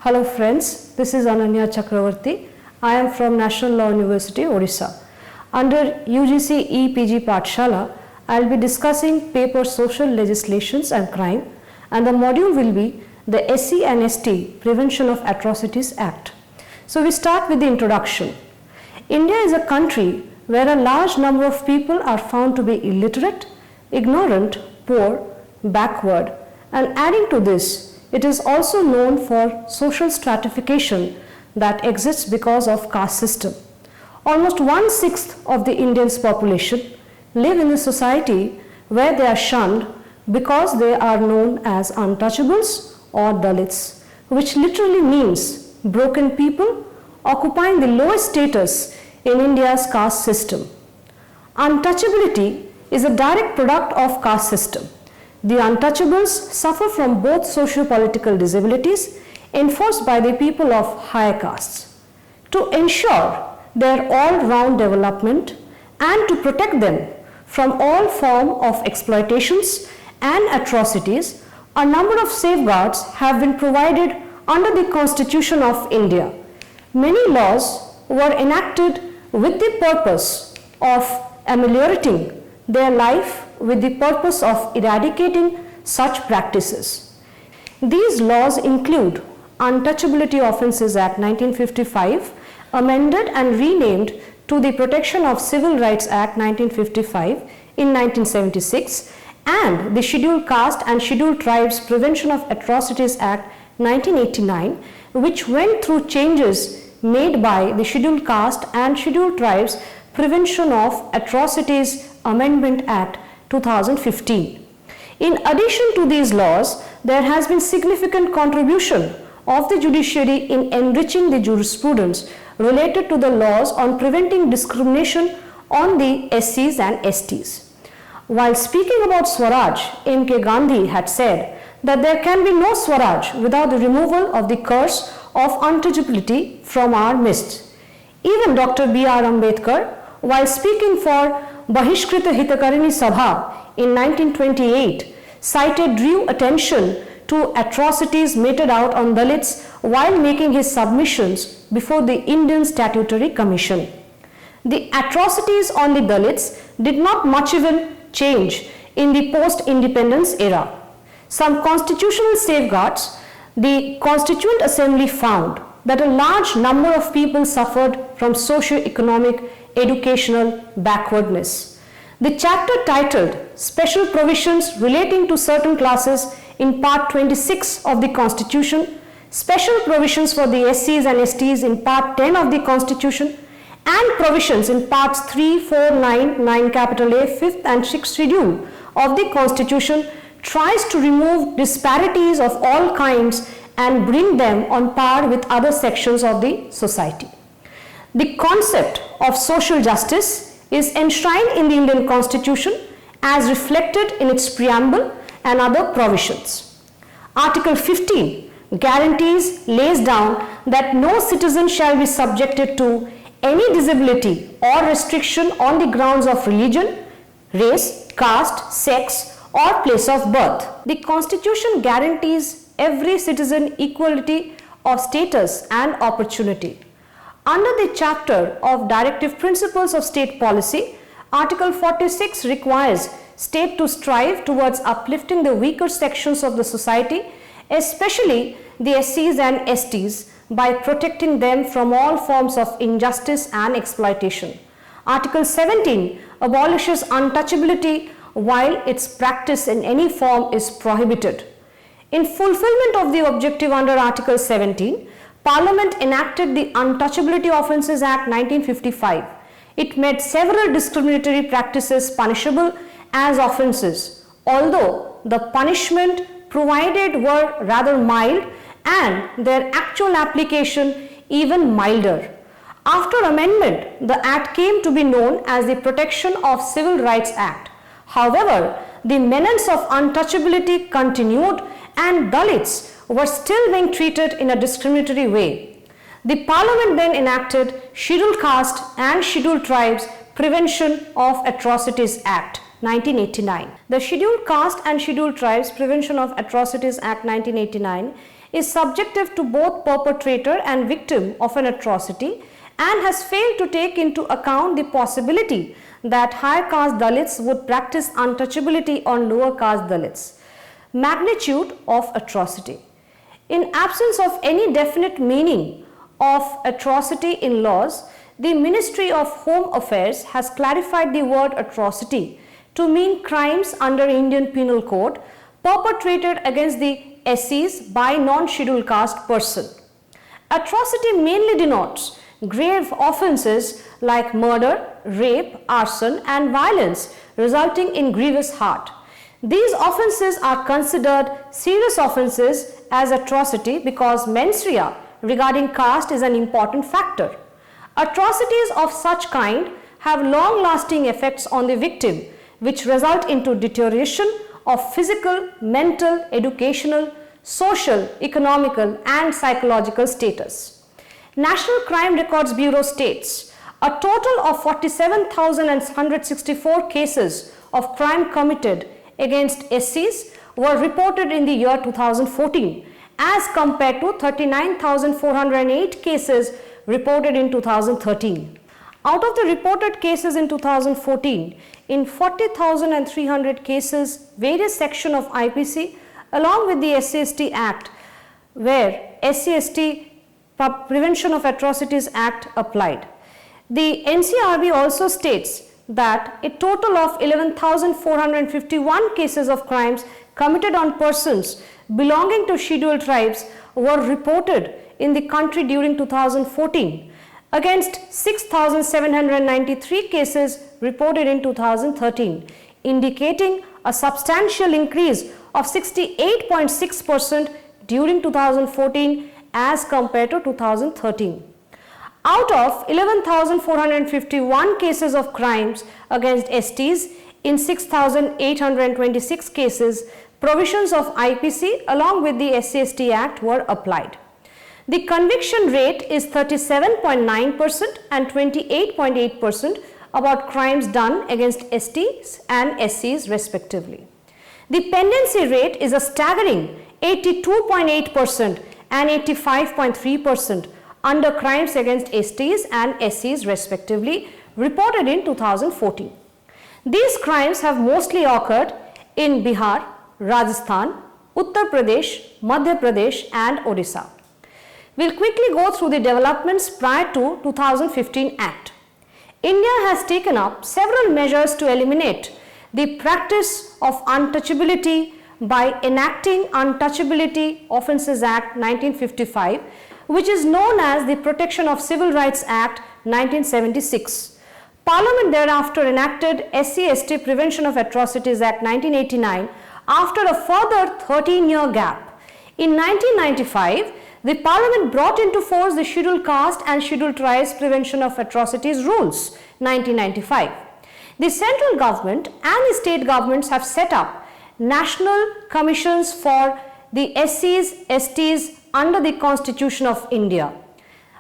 Hello friends, this is Ananya Chakravarti. I am from National Law University, Odisha. Under UGC EPG Pathshala, I will be discussing paper Social Legislations and Crime, and the module will be the SC and ST Prevention of Atrocities Act. So we start with the introduction. India is a country where a large number of people are found to be illiterate, ignorant, poor, backward, and adding to this, it is also known for social stratification that exists because of caste system. Almost 1/6 of the Indians' population live in a society where they are shunned because they are known as untouchables or Dalits, which literally means broken people occupying the lowest status in India's caste system. Untouchability is a direct product of caste system. The untouchables suffer from both socio-political disabilities enforced by the people of higher castes. To ensure their all-round development and to protect them from all form of exploitations and atrocities, a number of safeguards have been provided under the Constitution of India. Many laws were enacted with the purpose of ameliorating their life with the purpose of eradicating such practices. These laws include Untouchability Offences Act 1955, amended and renamed to the Protection of Civil Rights Act 1955 in 1976, and the Scheduled Caste and Scheduled Tribes Prevention of Atrocities Act 1989, which went through changes made by the Scheduled Caste and Scheduled Tribes Prevention of Atrocities Amendment Act 2015. In addition to these laws, there has been significant contribution of the judiciary in enriching the jurisprudence related to the laws on preventing discrimination on the SCs and STs. While speaking about Swaraj, M.K. Gandhi had said that there can be no Swaraj without the removal of the curse of untouchability from our midst. Even Dr. B.R. Ambedkar, while speaking for Bahishkrita Hitakarini Sabha in 1928, cited drew attention to atrocities meted out on Dalits while making his submissions before the Indian Statutory Commission. The atrocities on the Dalits did not much even change in the post-independence era. Some constitutional safeguards, the Constituent Assembly found that a large number of people suffered from socio-economic educational backwardness. The chapter titled Special Provisions Relating to Certain Classes in Part 26 of the Constitution, Special Provisions for the SCs and STs in Part 10 of the Constitution, and Provisions in Parts 3, 4, 9, 9 capital A, 5th and 6th Schedule of the Constitution tries to remove disparities of all kinds and bring them on par with other sections of the society. The concept of social justice is enshrined in the Indian Constitution as reflected in its preamble and other provisions. Article 15 guarantees, lays down that no citizen shall be subjected to any disability or restriction on the grounds of religion, race, caste, sex, or place of birth. The Constitution guarantees every citizen equality of status and opportunity. Under the chapter of Directive Principles of State Policy, Article 46 requires state to strive towards uplifting the weaker sections of the society, especially the SCs and STs, by protecting them from all forms of injustice and exploitation. Article 17 abolishes untouchability while its practice in any form is prohibited. In fulfillment of the objective under Article 17, Parliament enacted the Untouchability Offences Act 1955. It made several discriminatory practices punishable as offences, although the punishment provided were rather mild and their actual application even milder. After amendment, the Act came to be known as the Protection of Civil Rights Act. However, the menace of untouchability continued and Dalits were still being treated in a discriminatory way. The Parliament then enacted Scheduled Caste and Scheduled Tribes Prevention of Atrocities Act 1989. The Scheduled Caste and Scheduled Tribes Prevention of Atrocities Act 1989 is subjective to both perpetrator and victim of an atrocity and has failed to take into account the possibility that higher caste Dalits would practice untouchability on lower caste Dalits. Magnitude of atrocity. In absence of any definite meaning of atrocity in laws, the Ministry of Home Affairs has clarified the word atrocity to mean crimes under Indian Penal Code perpetrated against the SCs by non-scheduled caste person. Atrocity mainly denotes grave offences like murder, rape, arson and violence resulting in grievous hurt. These offences are considered serious offences as atrocity because mens rea regarding caste is an important factor. Atrocities of such kind have long-lasting effects on the victim, which result into deterioration of physical, mental, educational, social, economical and psychological status. National Crime Records Bureau states a total of 47,164 cases of crime committed against SCs were reported in the year 2014 as compared to 39,408 cases reported in 2013. Out of the reported cases in 2014, in 40,300 cases, various sections of IPC along with the SC/ST Act where SC/ST Prevention of Atrocities Act applied. The NCRB also states that a total of 11,451 cases of crimes committed on persons belonging to scheduled tribes were reported in the country during 2014 against 6,793 cases reported in 2013, indicating a substantial increase of 68.6% during 2014 as compared to 2013. Out of 11,451 cases of crimes against STs, in 6,826 cases, provisions of IPC along with the SC/ST Act were applied. The conviction rate is 37.9% and 28.8% about crimes done against STs and SCs respectively. The pendency rate is a staggering 82.8% and 85.3% under crimes against STs and SCs respectively, reported in 2014. These crimes have mostly occurred in Bihar, Rajasthan, Uttar Pradesh, Madhya Pradesh and Odisha. We'll quickly go through the developments prior to 2015 Act. India has taken up several measures to eliminate the practice of untouchability by enacting Untouchability Offences Act 1955, which is known as the Protection of Civil Rights Act 1976. Parliament thereafter enacted SC/ST Prevention of Atrocities Act 1989 after a further 13-year gap. In 1995, the Parliament brought into force the Scheduled Caste and Scheduled Tribes Prevention of Atrocities Rules 1995. The central government and the state governments have set up national commissions for the SCs, STs under the Constitution of India.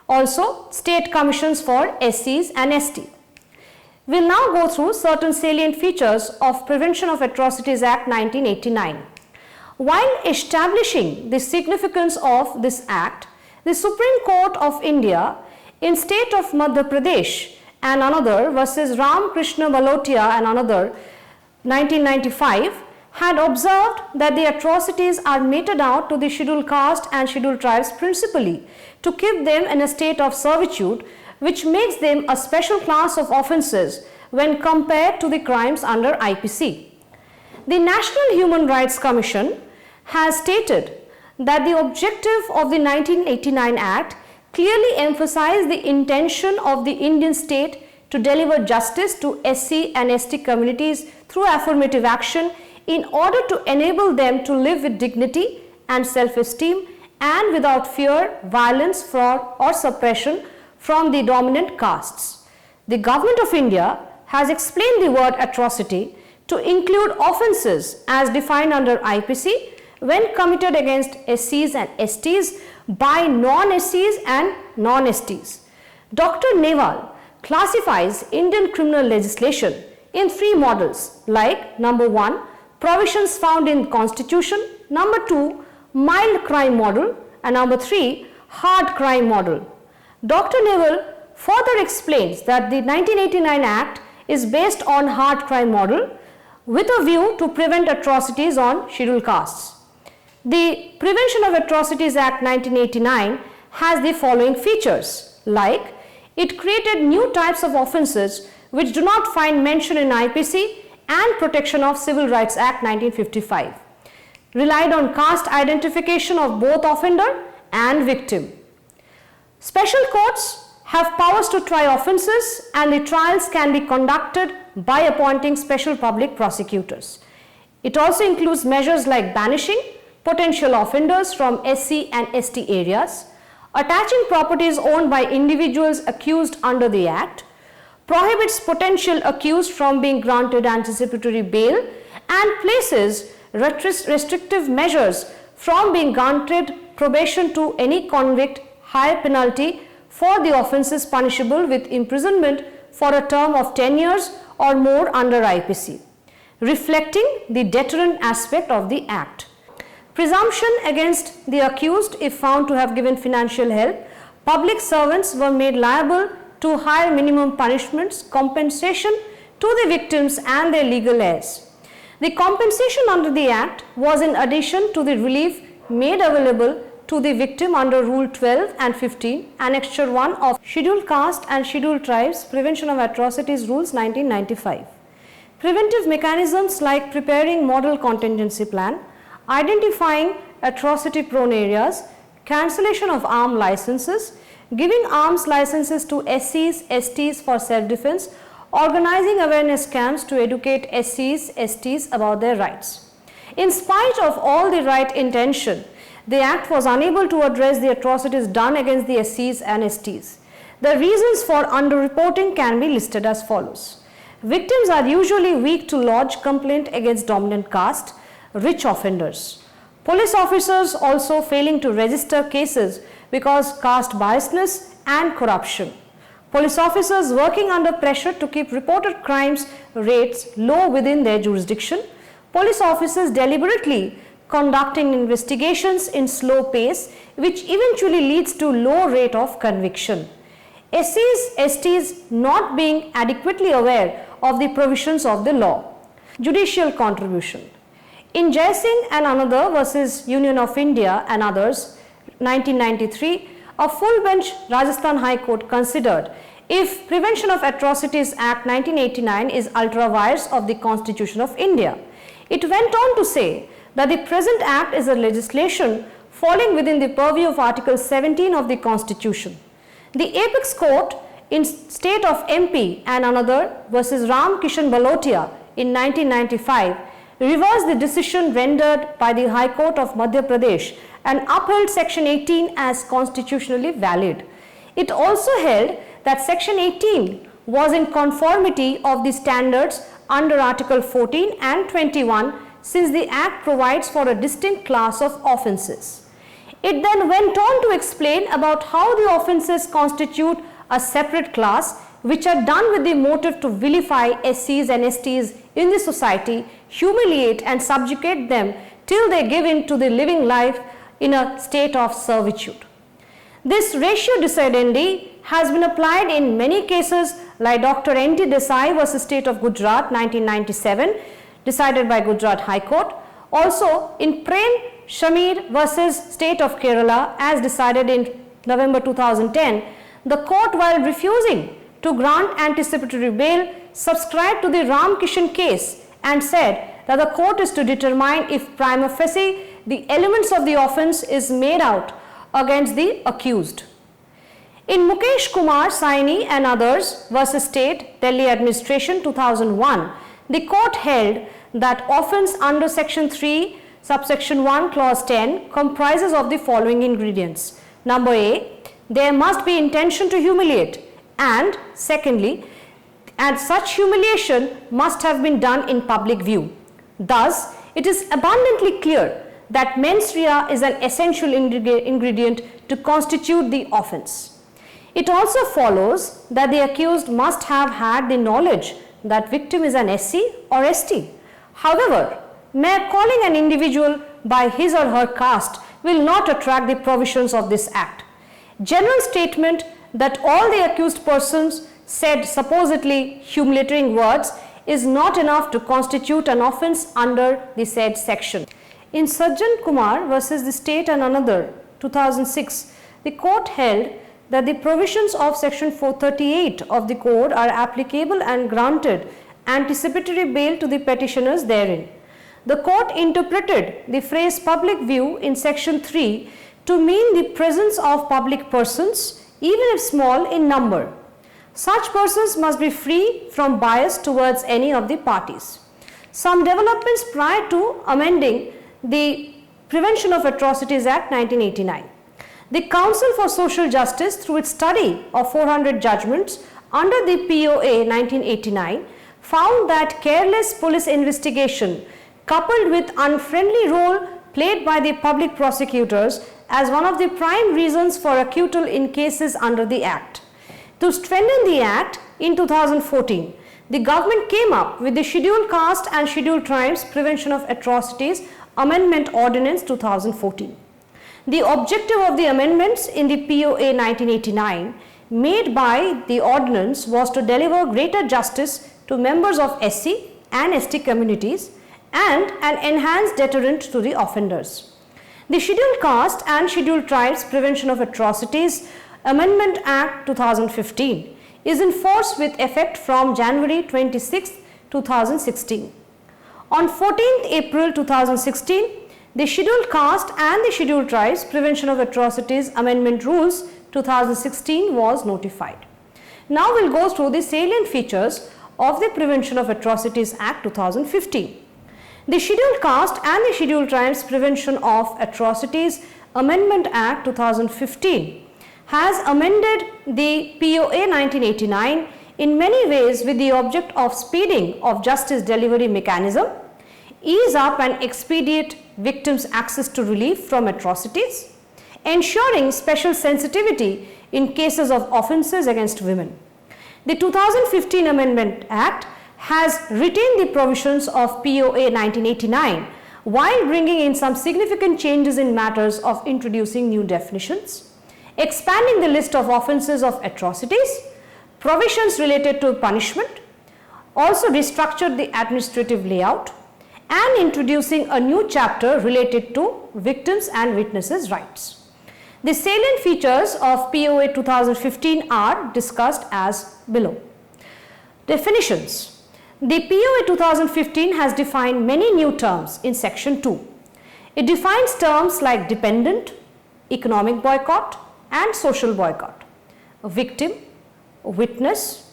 Also, state commissions for SCs and ST. We'll now go through certain salient features of Prevention of Atrocities Act 1989. While establishing the significance of this act, the Supreme Court of India in state of Madhya Pradesh and another versus Ram Krishna Balotia and another 1995 had observed that the atrocities are meted out to the scheduled caste and scheduled tribes principally to keep them in a state of servitude, which makes them a special class of offences when compared to the crimes under IPC. The National Human Rights Commission has stated that the objective of the 1989 Act clearly emphasized the intention of the Indian state to deliver justice to SC and ST communities through affirmative action in order to enable them to live with dignity and self-esteem and without fear, violence, fraud or suppression from the dominant castes. The Government of India has explained the word atrocity to include offences as defined under IPC when committed against SCs and STs by non-SCs and non-STs. Dr. Newell classifies Indian criminal legislation in three models like number 1, provisions found in Constitution, number 2, mild crime model And number 3, hard crime model. Dr. Newell further explains that the 1989 Act is based on hard crime model with a view to prevent atrocities on scheduled castes. The Prevention of Atrocities Act 1989 has the following features, like it created new types of offences which do not find mention in IPC and Protection of Civil Rights Act 1955, relied on caste identification of both offender and victim. Special courts have powers to try offences and the trials can be conducted by appointing special public prosecutors. It also includes measures like banishing potential offenders from SC and ST areas, attaching properties owned by individuals accused under the Act, prohibits potential accused from being granted anticipatory bail, and places restrictive measures from being granted probation to any convict, higher penalty for the offences punishable with imprisonment for a term of 10 years or more under IPC, reflecting the deterrent aspect of the Act. Presumption against the accused if found to have given financial help. Public servants were made liable to higher minimum punishments, compensation to the victims and their legal heirs. The compensation under the Act was in addition to the relief made available to the victim under Rule 12 and 15, Annexure 1 of Scheduled Caste and Scheduled Tribes Prevention of Atrocities Rules 1995. Preventive mechanisms like preparing model contingency plan, identifying atrocity-prone areas, cancellation of arms licenses, giving arms licenses to SCs, STs for self-defense, organizing awareness camps to educate SCs, STs about their rights. In spite of all the right intention, the Act was unable to address the atrocities done against the SCs and STs. The reasons for underreporting can be listed as follows. Victims are usually weak to lodge complaint against dominant caste, rich offenders. Police officers also failing to register cases because caste biasness and corruption. Police officers working under pressure to keep reported crimes rates low within their jurisdiction. Police officers deliberately conducting investigations in slow pace, which eventually leads to low rate of conviction. SCs, STs not being adequately aware of the provisions of the law. Judicial contribution. In Jai Singh and another versus Union of India and others, 1993, a full bench Rajasthan High Court considered if Prevention of Atrocities Act 1989 is ultra vires of the Constitution of India. It went on to say that the present Act is a legislation falling within the purview of Article 17 of the Constitution. The Apex Court in State of MP and another versus Ram Kishan Balotia in 1995 reversed the decision rendered by the High Court of Madhya Pradesh and upheld Section 18 as constitutionally valid. It also held that Section 18 was in conformity of the standards under Article 14 and 21 since the Act provides for a distinct class of offences. It then went on to explain about how the offences constitute a separate class which are done with the motive to vilify SCs and STs in the society, humiliate and subjugate them till they give in to the living life in a state of servitude. This ratio decidendi has been applied in many cases like Dr. N.T. Desai versus State of Gujarat 1997 decided by Gujarat High Court. Also in Prem Shamir versus State of Kerala as decided in November 2010, the court, while refusing to grant anticipatory bail, subscribed to the Ram Kishan case and said that the court is to determine if prima facie the elements of the offence is made out against the accused. In Mukesh Kumar Saini and others versus State Delhi Administration 2001, the court held that offence under Section 3 subsection 1 clause 10 comprises of the following ingredients. Number A, there must be intention to humiliate, and secondly, and such humiliation must have been done in public view. Thus, it is abundantly clear that mens rea is an essential ingredient to constitute the offence. It also follows that the accused must have had the knowledge that victim is an SC or ST. However, mere calling an individual by his or her caste will not attract the provisions of this Act. General statement that all the accused persons said supposedly humiliating words is not enough to constitute an offence under the said section. In Sajjan Kumar versus the State and Another, 2006, the court held that the provisions of section 438 of the code are applicable and granted anticipatory bail to the petitioners therein. The court interpreted the phrase public view in section 3 to mean the presence of public persons, even if small in number. Such persons must be free from bias towards any of the parties. Some developments prior to amending the Prevention of Atrocities Act 1989. The Council for Social Justice, through its study of 400 judgments under the POA 1989, found that careless police investigation coupled with unfriendly role played by the public prosecutors as one of the prime reasons for acquittal in cases under the Act. To strengthen the Act, in 2014, the government came up with the Scheduled Caste and Scheduled Tribes Prevention of Atrocities Amendment Ordinance 2014. The objective of the amendments in the POA 1989 made by the ordinance was to deliver greater justice to members of SC and ST communities and an enhanced deterrent to the offenders. The Scheduled Caste and Scheduled Tribes Prevention of Atrocities Amendment Act 2015 is in force with effect from January 26, 2016. On 14th April 2016, the Scheduled Caste and the Scheduled Tribes Prevention of Atrocities Amendment Rules 2016 was notified. Now we'll go through the salient features of the Prevention of Atrocities Act 2015. The Scheduled Caste and the Scheduled Tribes Prevention of Atrocities Amendment Act 2015 has amended the POA 1989 in many ways with the object of speeding of justice delivery mechanism, ease up and expedite victims' access to relief from atrocities, ensuring special sensitivity in cases of offences against women. The 2015 Amendment Act has retained the provisions of POA 1989 while bringing in some significant changes in matters of introducing new definitions, expanding the list of offences of atrocities, provisions related to punishment, also restructured the administrative layout, and introducing a new chapter related to victims and witnesses' rights. The salient features of POA 2015 are discussed as below. Definitions. The POA 2015 has defined many new terms in section 2. It defines terms like dependent, economic boycott and social boycott, a victim, a witness.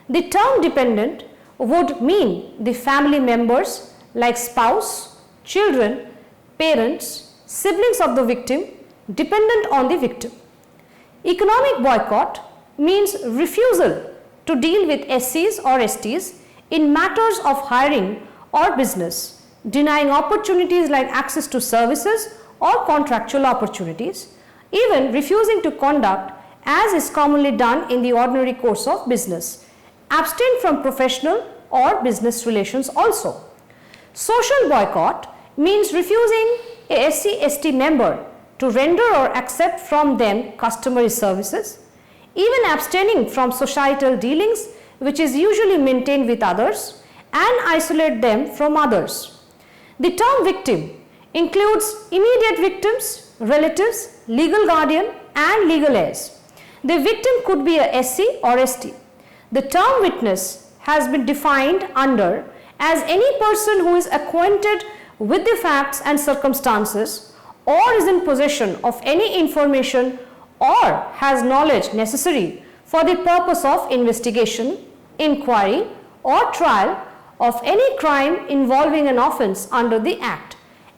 The term dependent would mean the family members like spouse, children, parents, siblings of the victim dependent on the victim. Economic boycott means refusal to deal with SCs or STs in matters of hiring or business, denying opportunities like access to services or contractual opportunities, even refusing to conduct as is commonly done in the ordinary course of business, abstain from professional or business relations also. Social boycott means refusing a SC/ST member to render or accept from them customary services, even abstaining from societal dealings which is usually maintained with others and isolate them from others. The term victim includes immediate victims, relatives, legal guardian and legal heirs. The victim could be a SC or ST. The term witness has been defined under as any person who is acquainted with the facts and circumstances or is in possession of any information or has knowledge necessary for the purpose of investigation, inquiry or trial of any crime involving an offence under the Act,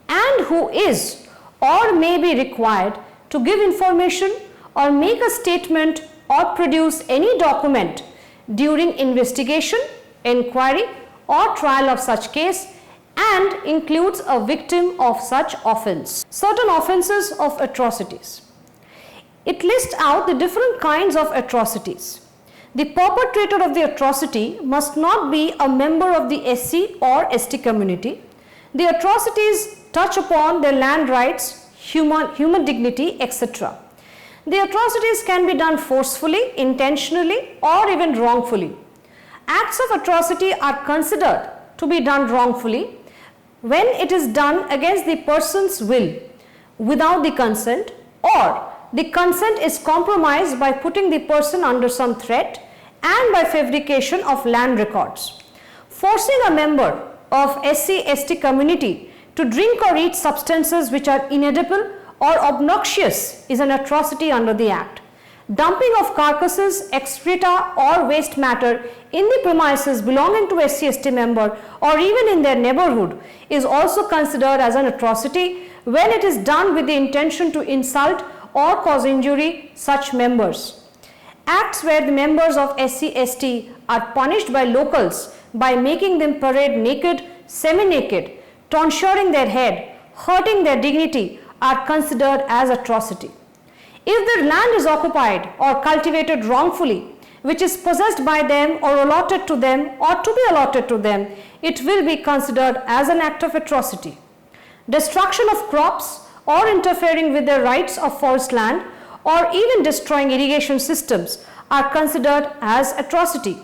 and who is or may be required to give information or make a statement or produce any document during investigation, inquiry or trial of such case, and includes a victim of such offence. Certain offences of atrocities. It lists out the different kinds of atrocities. The perpetrator of the atrocity must not be a member of the SC or ST community. The atrocities touch upon their land rights, human dignity, etc. The atrocities can be done forcefully, intentionally, or even wrongfully. Acts of atrocity are considered to be done wrongfully when it is done against the person's will, without the consent, or the consent is compromised by putting the person under some threat and by fabrication of land records. Forcing a member of SC/ST community to drink or eat substances which are inedible or obnoxious is an atrocity under the Act. Dumping of carcasses, excreta or waste matter in the premises belonging to SC/ST member or even in their neighborhood is also considered as an atrocity when it is done with the intention to insult or cause injury such members. Acts where the members of SC/ST are punished by locals by making them parade naked, semi-naked, tonsuring their head, hurting their dignity are considered as atrocity. If their land is occupied or cultivated wrongfully, which is possessed by them or allotted to them or to be allotted to them, it will be considered as an act of atrocity. Destruction of crops or interfering with the rights of forest land or even destroying irrigation systems are considered as atrocity.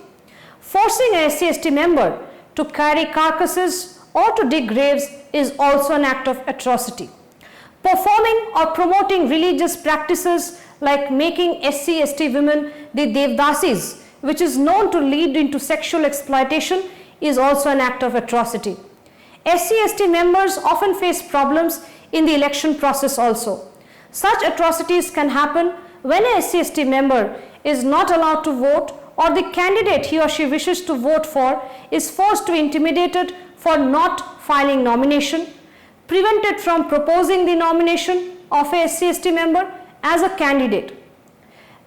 Forcing a SC/ST member to carry carcasses or to dig graves is also an act of atrocity. Performing or promoting religious practices like making SC/ST women the Devdasis, which is known to lead into sexual exploitation, is also an act of atrocity. SC/ST members often face problems in the election process also. Such atrocities can happen when a SC/ST member is not allowed to vote or the candidate he or she wishes to vote for is forced to be intimidated for not filing nomination, prevented from proposing the nomination of a SC/ST member as a candidate.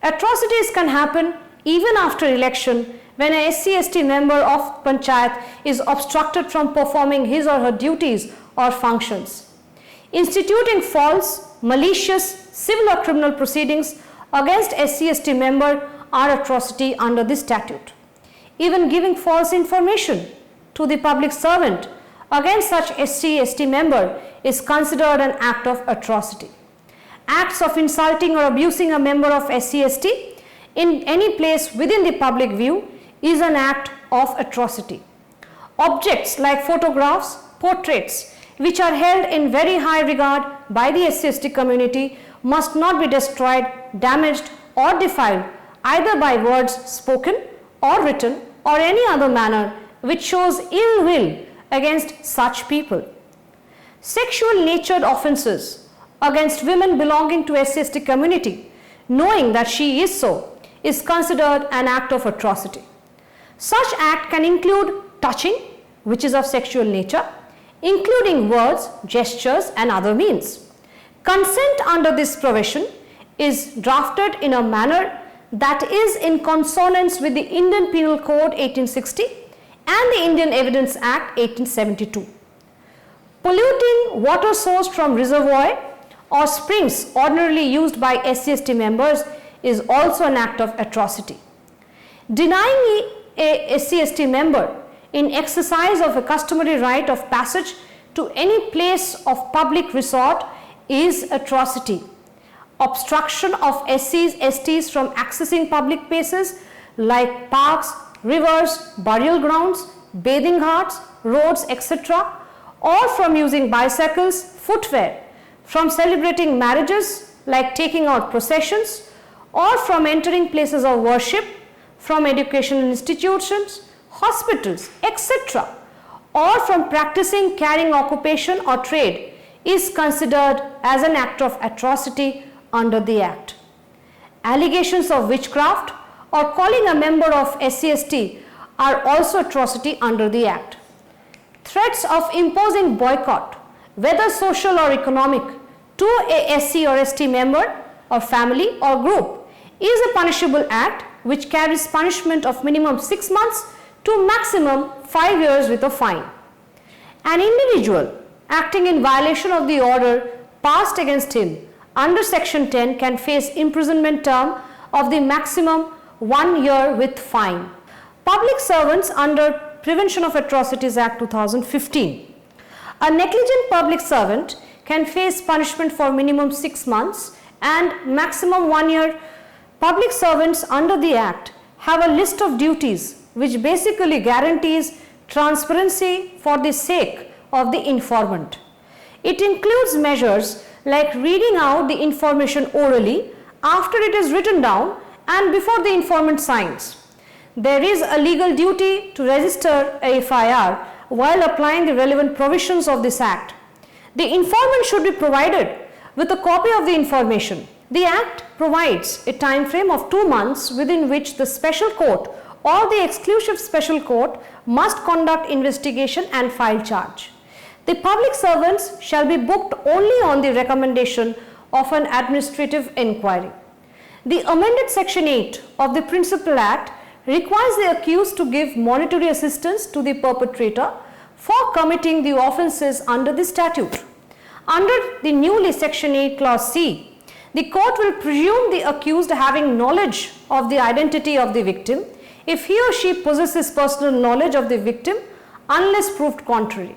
Atrocities can happen even after election when a SC/ST member of Panchayat is obstructed from performing his or her duties or functions. Instituting false, malicious, civil or criminal proceedings against SC/ST member are atrocity under this statute. Even giving false information to the public servant against such SC/ST member is considered an act of atrocity. Acts of insulting or abusing a member of SC/ST in any place within the public view is an act of atrocity. Objects like photographs, portraits, which are held in very high regard by the SC/ST community must not be destroyed, damaged or defiled either by words spoken or written or any other manner which shows ill will against such people. Sexual natured offences against women belonging to SC/ST community, knowing that she is so, is considered an act of atrocity. Such act can include touching, which is of sexual nature, including words, gestures and other means. Consent under this provision is drafted in a manner that is in consonance with the Indian Penal Code 1860 and the Indian Evidence Act 1872. Polluting water sourced from reservoir or springs ordinarily used by SC/ST members is also an act of atrocity. Denying a SC/ST member in exercise of a customary right of passage to any place of public resort is atrocity. Obstruction of SCs/STs from accessing public places like parks, rivers, burial grounds, bathing ghats, roads, etc., or from using bicycles, footwear, from celebrating marriages like taking out processions, or from entering places of worship, from educational institutions, hospitals, etc., or from practicing, carrying occupation or trade is considered as an act of atrocity under the Act. Allegations of witchcraft or calling a member of SC/ST are also atrocity under the Act. Threats of imposing boycott, whether social or economic, to a SC or ST member or family or group is a punishable act which carries punishment of minimum 6 months to maximum 5 years with a fine. An individual acting in violation of the order passed against him under Section 10 can face imprisonment term of the maximum 1 year with fine. Public servants under Prevention of Atrocities Act 2015. A negligent public servant can face punishment for minimum 6 months and maximum 1 year. Public servants under the Act have a list of duties which basically guarantees transparency for the sake of the informant. It includes measures like reading out the information orally after it is written down and before the informant signs. There is a legal duty to register a FIR while applying the relevant provisions of this Act. The informant should be provided with a copy of the information. The Act provides a time frame of 2 months within which the special court or the exclusive special court must conduct investigation and file charge. The public servants shall be booked only on the recommendation of an administrative inquiry. The amended Section 8 of the Principal Act requires the accused to give monetary assistance to the perpetrator for committing the offences under the statute. Under the newly Section 8 Clause C, the court will presume the accused having knowledge of the identity of the victim if he or she possesses personal knowledge of the victim unless proved contrary.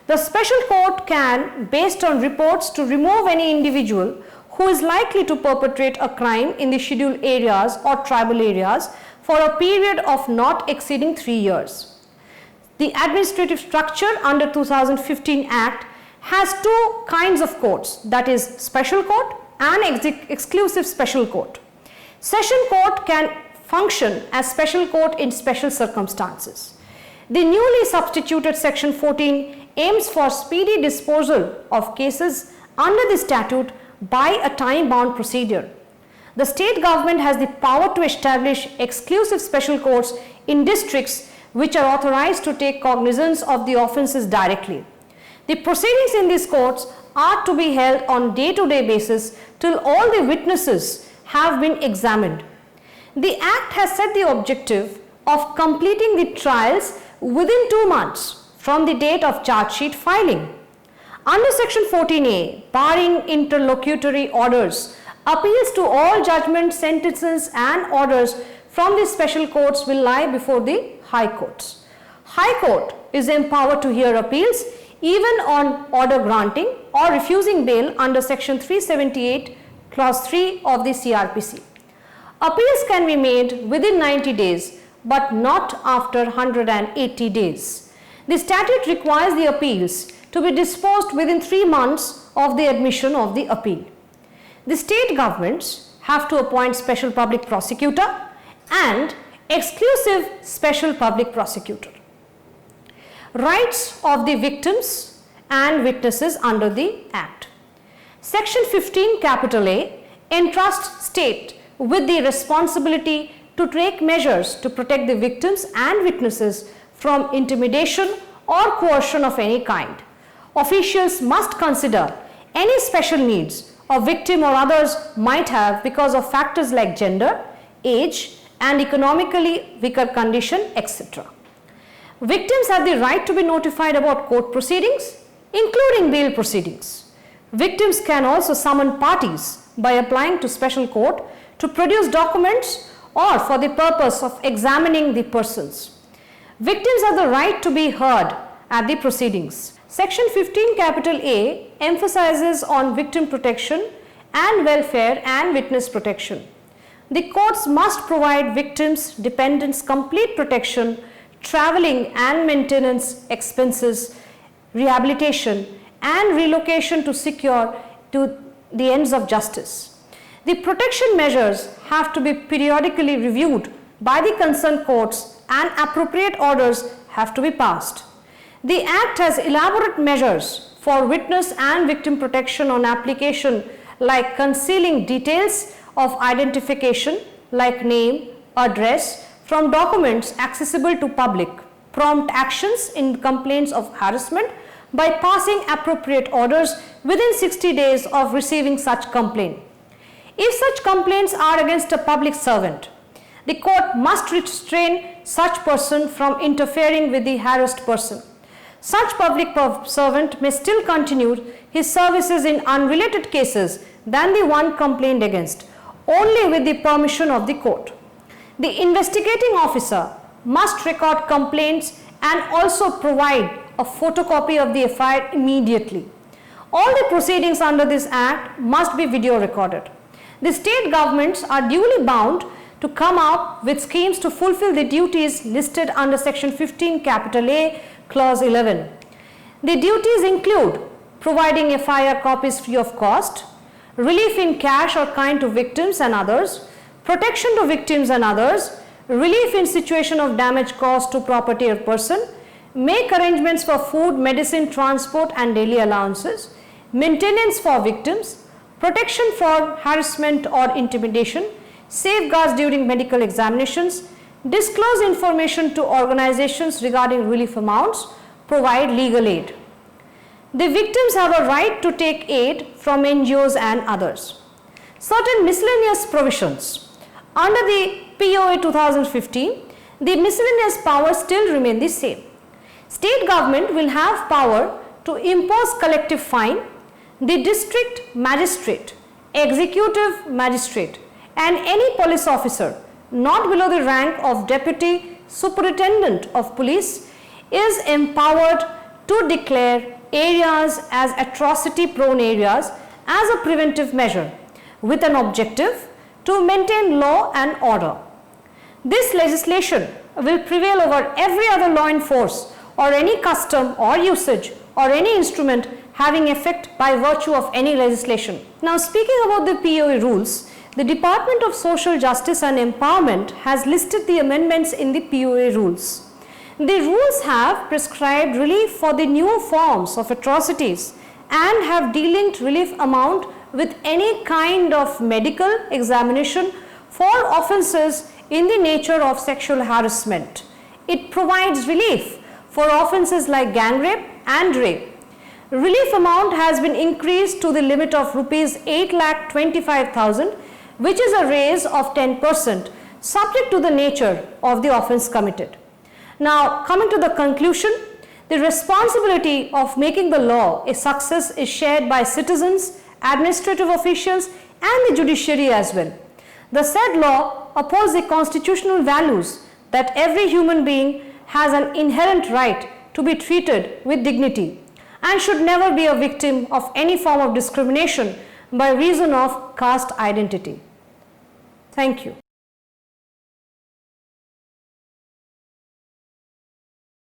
The special court can, based on reports, to remove any individual who is likely to perpetrate a crime in the scheduled areas or tribal areas for a period of not exceeding 3 years. The administrative structure under 2015 Act has 2 kinds of courts, that is special court and exclusive special court. Session court can function as special court in special circumstances. The newly substituted Section 14 aims for speedy disposal of cases under the statute by a time-bound procedure. The state government has the power to establish exclusive special courts in districts which are authorized to take cognizance of the offences directly. The proceedings in these courts are to be held on day-to-day basis till all the witnesses have been examined. The Act has set the objective of completing the trials within 2 months from the date of charge sheet filing. Under Section 14A, barring interlocutory orders, appeals to all judgments, sentences and orders from the special courts will lie before the High Courts. High Court is empowered to hear appeals even on order granting or refusing bail under Section 378 Clause 3 of the CRPC. Appeals can be made within 90 days but not after 180 days. The statute requires the appeals to be disposed within 3 months of the admission of the appeal. The state governments have to appoint special public prosecutor and exclusive special public prosecutor. Rights of the victims and witnesses under the Act. Section 15 capital A entrusts state with the responsibility to take measures to protect the victims and witnesses from intimidation or coercion of any kind. Officials must consider any special needs a victim or others might have because of factors like gender, age and economically weaker condition, etc. Victims have the right to be notified about court proceedings, including bail proceedings. Victims can also summon parties by applying to special court to produce documents or for the purpose of examining the persons. Victims have the right to be heard at the proceedings. Section 15 capital A emphasizes on victim protection and welfare and witness protection. The courts must provide victims' dependents complete protection, travelling and maintenance expenses, rehabilitation and relocation to secure to the ends of justice. The protection measures have to be periodically reviewed by the concerned courts and appropriate orders have to be passed. The Act has elaborate measures for witness and victim protection on application, like concealing details of identification like name, address from documents accessible to public, prompt actions in complaints of harassment by passing appropriate orders within 60 days of receiving such complaint. If such complaints are against a public servant, the court must restrain such person from interfering with the harassed person. Such public servant may still continue his services in unrelated cases than the one complained against, only with the permission of the court. The investigating officer must record complaints and also provide a photocopy of the FIR immediately. All the proceedings under this Act must be video recorded. The state governments are duly bound to come up with schemes to fulfill the duties listed under Section 15 capital A Clause 11. The duties include providing FIR copies free of cost, relief in cash or kind to victims and others, protection to victims and others, relief in situation of damage caused to property or person, make arrangements for food, medicine, transport and daily allowances, maintenance for victims, protection for harassment or intimidation, safeguards during medical examinations, disclose information to organizations regarding relief amounts, provide legal aid. The victims have a right to take aid from NGOs and others. Certain miscellaneous provisions. Under the POA 2015, the miscellaneous powers still remain the same. State government will have power to impose collective fine. The district magistrate, executive magistrate and any police officer not below the rank of deputy superintendent of police is empowered to declare areas as atrocity prone areas as a preventive measure with an objective to maintain law and order. This legislation will prevail over every other law in force or any custom or usage or any instrument having effect by virtue of any legislation. Now, speaking about the POA rules, the Department of Social Justice and Empowerment has listed the amendments in the POA rules. The rules have prescribed relief for the new forms of atrocities and have delinked relief amount with any kind of medical examination for offences in the nature of sexual harassment. It provides relief for offences like gang rape and rape. Relief amount has been increased to the limit of rupees 8,25,000, which is a raise of 10% subject to the nature of the offence committed. Now, coming to the conclusion, the responsibility of making the law a success is shared by citizens, administrative officials and the judiciary as well. The said law upholds the constitutional values that every human being has an inherent right to be treated with dignity and should never be a victim of any form of discrimination by reason of caste identity. Thank you.